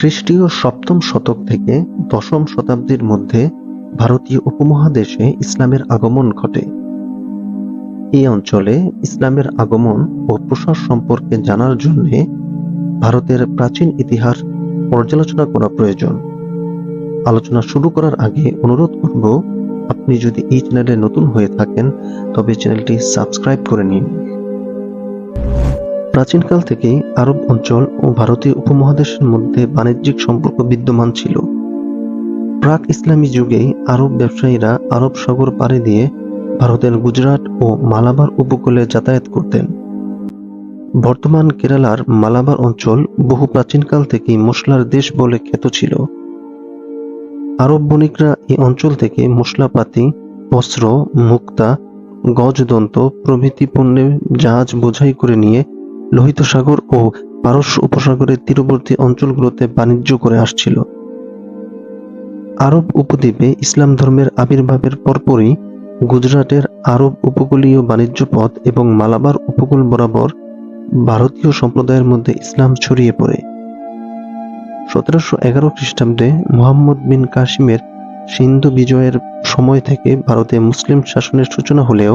খ্রিস্টীয় সপ্তম শতক থেকে দশম শতাব্দীর মধ্যে ভারতীয় উপমহাদেশে ইসলামের আগমন ঘটে। এই অঞ্চলে ইসলামের আগমন ও প্রসার সম্পর্কে জানার জন্যে ভারতের প্রাচীন ইতিহাস পর্যালোচনা করা প্রয়োজন। আলোচনা শুরু করার আগে অনুরোধ করব, আপনি যদি এই চ্যানেলে নতুন হয়ে থাকেন তবে চ্যানেলটি সাবস্ক্রাইব করে নিন। প্রাচীনকাল থেকেই আরব অঞ্চল ও ভারতীয় উপমহাদেশের মধ্যে বাণিজ্যিক সম্পর্ক বিদ্যমান ছিল। প্রাক ইসলামী যুগেই আরব ব্যবসায়ীরা আরব সাগর পাড়ি দিয়ে ভারতের গুজরাট ও মালাবার উপকূলে যাতায়াত করতেন। বর্তমান কেরালার মালাবার অঞ্চল বহু প্রাচীনকাল থেকেই মশলার দেশ বলে খ্যাত ছিল। আরব বণিকরা এই অঞ্চল থেকে মশলাপাতি, অস্ত্র, মুক্তা, গজদন্ত প্রভৃতি পণ্যে জাহাজ বোঝাই করে নিয়ে লোহিত সাগর ও পারস্য উপসাগরের তীরবর্তী অঞ্চলগুলোতে বাণিজ্য করে আসছিল। আরব উপদ্বীপে ইসলাম ধর্মের আবির্ভাবের পরপরই গুজরাটের আরব উপকূলীয় বাণিজ্য পথ এবং মালাবার উপকূল বরাবর ভারতীয় সম্প্রদায়ের মধ্যে ইসলাম ছড়িয়ে পড়ে। 1711 খ্রিস্টাব্দে মুহাম্মদ বিন কাসিমের সিন্ধু বিজয়ের সময় থেকে ভারতে মুসলিম শাসনের সূচনা হলেও